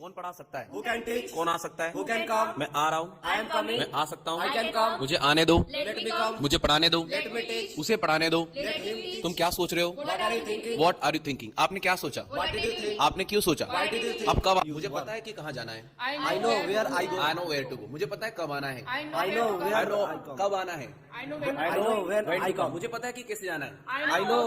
कौन पढ़ा सकता है? Who can teach? कौन आ सकता है? Who can come? मैं आ रहा हूँ। I am coming. मैं आ सकता हूँ। I can come. मुझे आने दो। Let me come. मुझे पढ़ाने दो। Let me teach. उसे पढ़ाने दो। Let him teach. तुम क्या सोच रहे हो? What are you thinking? What are you thinking? आपने क्या सोचा? What did you think? आपने क्यों सोचा? Why did you think? अब कब? मुझे पता है कि कहाँ जाना है। I know where I go. I know where to go. मुझे पता है कब आना है। I know where I know I come. कब आना है। I know when I come. मुझे पता है कि कैसे जाना है। I know.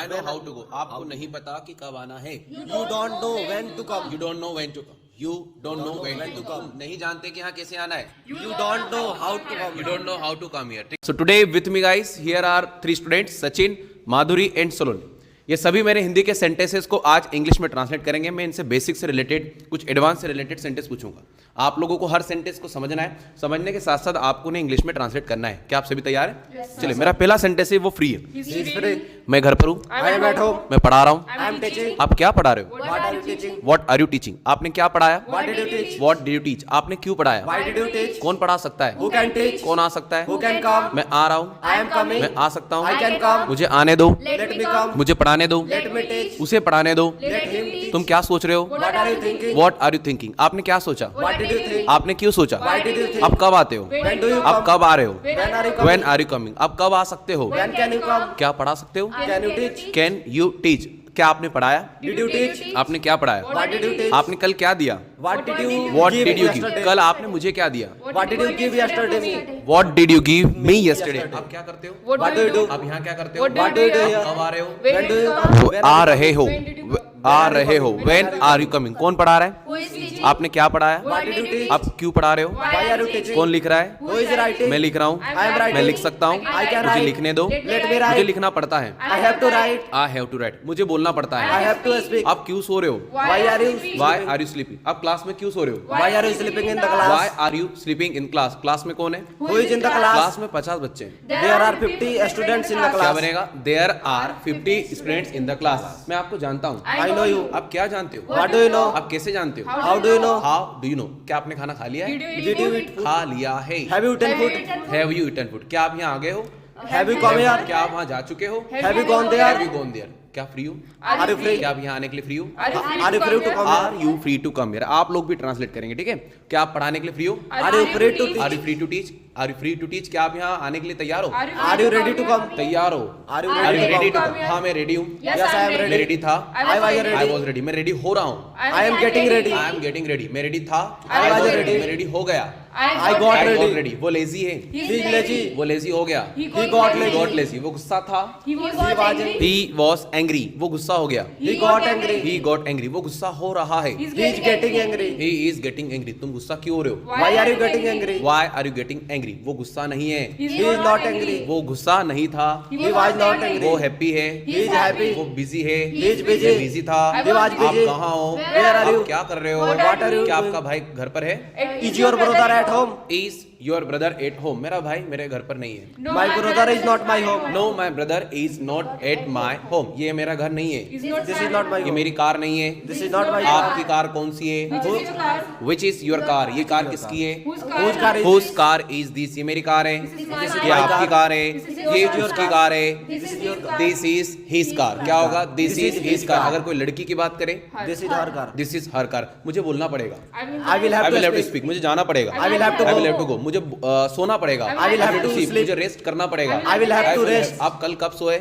I know how to go. आपको नहीं पता कि कब आना है। You don't know when to come. You don't know when to come. You don't know when to come. नहीं जानते कि यहाँ कैसे आना है। You don't know how to come. You don't know how to come here. So today with me guys, here are 3 students, Sachin, Madhuri and Solon. ये सभी मेरे हिंदी के सेंटेंसेस को आज इंग्लिश में ट्रांसलेट करेंगे। मैं इनसे बेसिक से रिलेटेड कुछ एडवांस से रिलेटेड सेंटेंस पूछूंगा। आप लोगों को हर सेंटेंस को समझना है, समझने के साथ साथ आपको ने इंग्लिश में ट्रांसलेट करना है। क्या आप सभी तैयार हैं? चलिए, मेरा पहला सेंटेंस है वो फ्री है। मैं घर पर हूँ। I am at home. मैं पढ़ा रहा हूँ। I am teaching. आप क्या पढ़ा रहे हो? What are you teaching? What are you teaching? आपने क्या पढ़ाया? What did you teach? What did you teach? आपने क्यों पढ़ाया? Why did you teach? कौन पढ़ा सकता है? Who can teach? कौन आ सकता है? Who can come? मैं आ रहा हूँ। I am coming. मैं आ सकता हूँ। I can come. मुझे आने दो। Let me come. मुझे पढ़ाने दो। Let me teach. उसे पढ़ाने दो। Let him teach. तुम क्या सोच रहे हो? What are you thinking? What are you thinking? आपने क्या सोचा? What did you think? आपने क्यों सोचा? Why did you think? अब कब आते हो? When do you अब come? कब आ रहे हो? When are you coming? When are you coming? अब कब आ सकते हो? When can you come? क्या पढ़ा सकते हो? Can you teach? Can you teach? क्या आपने पढ़ाया? Did you teach? आपने क्या पढ़ाया? What did you teach? आपने कल क्या दिया? What did you What give did you give? yesterday? कल आपने मुझे क्या दिया? What did you give yesterday me? What did you give me yesterday? आप क्या करते हो? What do you do? आप यहाँ क्या करते हो? What do you do here? कब आ रहे हो? When do you come? वो आ रहे हो। आ रहे हो। When are you coming? कौन पढ़ा रहा है? आपने क्या पढ़ाया? What did you teach? आप क्यों पढ़ा रहे हो? Why are you teaching? कौन लिख रहा है? Who is writing? मैं लिख रहा हूँ। I am writing. मैं लिख सकता हूँ। I can मुझे write. लिखने दो। Let me मुझे write. लिखना पड़ता है। I have to write. I have to write. मुझे बोलना पड़ता I है। have to speak. आप क्यों सो रहे हो? Why are you Why sleeping? are you sleeping? आप क्लास में क्यों सो रहे हो? Why are you sleeping in the Why class? are you sleeping in class? Class में कौन है? Who is in the class? Class में 50 बच्चे हैं। There are 50 students in the क्या class. बनेगा? There are 50 students in the class. मैं आपको जानता हूँ। I know you. आप क्या जानते हो? What do you know? आप कैसे जानते हो? How do you know? How do you know? क्या आपने खाना खा लिया है? Did you eat food? खा लिया है। Have you eaten food? Have you eaten food? क्या आप यहाँ आ गए हो? Have you come here? क्या आप वहाँ जा चुके हो? Have you gone there? Have you gone there? क्या फ्री हो? Are you free? क्या आप यहाँ आने के लिए फ्री हो? Are you free to come Are here? you free to come here? आप लोग भी ट्रांसलेट करेंगे, ठीक है? क्या आप पढ़ाने के लिए फ्री हो? Are you free to Are teach? you free to teach? Are you free to teach? क्या आप यहाँ आने के लिए तैयार हो? Are you ready to come? तैयार हो? Are you Are you ready ready to to come? come? हाँ, मैं रेडी हूँ। Yes, I am मैं ready. रेडी था। I was I ready. was ready. मैं रेडी हो रहा हूँ। I am getting ready. I am getting ready. मैं रेडी था। I was ready. मैं रेडी हो गया। I got I got ready. ready. वो लेजी है। He is lazy. वो लेजी हो गया। He got He got lazy. lazy. वो गुस्सा था। He was angry. He was angry. वो गुस्सा हो गया। He got angry. He got angry. वो गुस्सा हो रहा है। He is getting angry. He is getting angry. तुम गुस्सा क्यों हो रहे हो? Why are you getting angry? Why are you getting angry? वो गुस्सा नहीं है। He is not angry. वो गुस्सा नहीं था। He was not angry. वो हैप्पी है। He is happy. वो बिजी है। He is busy. मैं बिजी था। He was आप busy. कहाँ हो? Where are आप you? क्या कर रहे हो? What are you क्या doing? आपका भाई घर पर है? Is your brother at home? Is your brother at home? मेरा भाई मेरे घर पर नहीं है। My brother is not my home. No, my brother is not at my home. ये मेरा घर नहीं है। This is not my ये home. मेरी कार नहीं है। This is not my car. आपकी कार कौन सी है? Which is your car? ये कार किसकी है? Whose car is Whose car is this? ये मेरी कार है। ये आपकी कार है। ये उसकी कार है। This is his car. क्या होगा? This is his car. अगर कोई लड़की की बात करे, This is her car. This is her car. मुझे बोलना पड़ेगा। I will I have will have to to speak. speak. मुझे जाना पड़ेगा। I will have to I go. will have to go. मुझे सोना पड़ेगा। I will have to sleep. मुझे रेस्ट करना पड़ेगा। I will have to rest. आप कल कब सोए?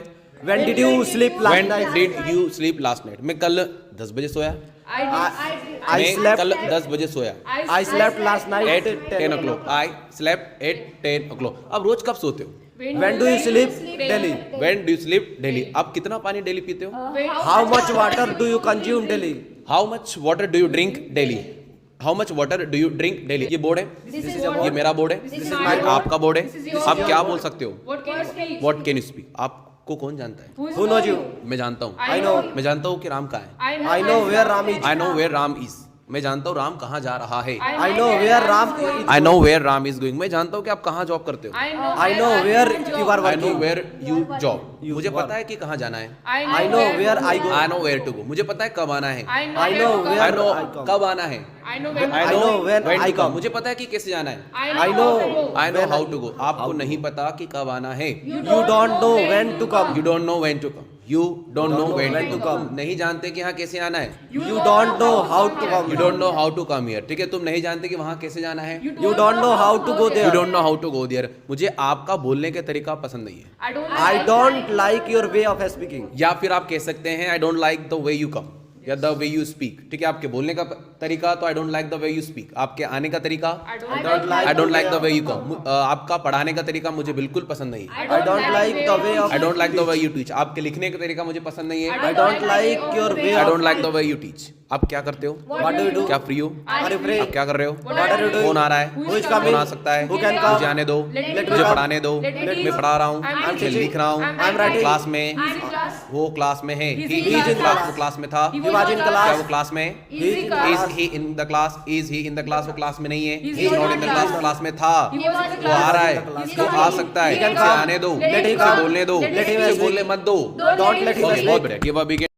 When did you sleep last When night? did you sleep last night? मैं कल 10 बजे सोया। I मैं slept. कल 10 बजे सोया। I slept last night At at 10 o'clock. I slept at 10 o'clock. अब रोज कब सोते हो? When do you sleep daily? When do you sleep daily? आप कितना पानी डेली पीते हो? How much water do you consume daily? How much water do you drink daily? How much water do you drink daily? ये board है। ये मेरा board है। ये आपका बोर्ड है। आप क्या बोल सकते हो? What can you speak? आपको कौन जानता है? Who knows you? मैं जानता हूँ। I know. मैं जानता हूँ कि राम कहाँ है। I know where Ram is. I know where Ram is. मैं जानता हूँ राम कहाँ जा रहा है। I know where Ram is. I know where Ram is going. मैं जानता हूँ कि आप कहाँ जॉब करते हो। I know where you are I know working. where you job. मुझे पता है कि कहाँ जाना है। I know where I go. I know where to go. मुझे पता है कब आना है। I know where I know I come. कब आना है। I know when when I to come. मुझे पता है कि कैसे जाना है। I know. I know how to go. आपको नहीं पता कि कब आना है। You don't know when to come. You don't know when to come. You don't know when to come. नहीं जानते कि यहाँ कैसे आना है. You don't know how to come. You don't know how to come here. ठीक है, तुम नहीं जानते कि वहाँ कैसे जाना है. You don't know how to go You there. don't know how to go there. मुझे आपका बोलने का तरीका पसंद नहीं है. I don't like your way of speaking. या फिर आप कह सकते हैं I don't like the way you come या द वे यू स्पीक. ठीक है, आपके बोलने का तरीका तो I don't like the way you speak. आपके आने का तरीका I don't like the way you come. आपका पढ़ाने का तरीका मुझे बिल्कुल पसंद नहीं है. I don't like the way of. I don't like the way you teach. आपके लिखने का तरीका मुझे पसंद नहीं है. I don't like your way I of. Don't like the way you teach. आप क्या करते हो? What do you do? क्या फ्री हो? Are you free? आप क्या कर रहे हो? What are you doing? कौन आ रहा है? Who is coming? कौन आ सकता है? Who can come? मुझे आने दो. me मुझे come. पढ़ाने दो. मैं पढ़ा रहा हूँ. मैं teaching. लिख रहा हूँ. I'm writing. क्लास में. वो क्लास में है. He's He in is in class. class. वो क्लास में था. He was in class. क्या वो क्लास में? He is in Is class. he in the class? Is he in the class? वो क्लास में नहीं है. He's He is not not in in the the class. class. वो class में था. He was in the वो आ class. रहा He's है. in the वो class. आ सकता है. He can उसे come. आने दो. Let him उसे come. बोलने दो. Let him उसे speak. बोलने मत दो. Don't let him Okay, speak. बहुत बढ़िया. Give a big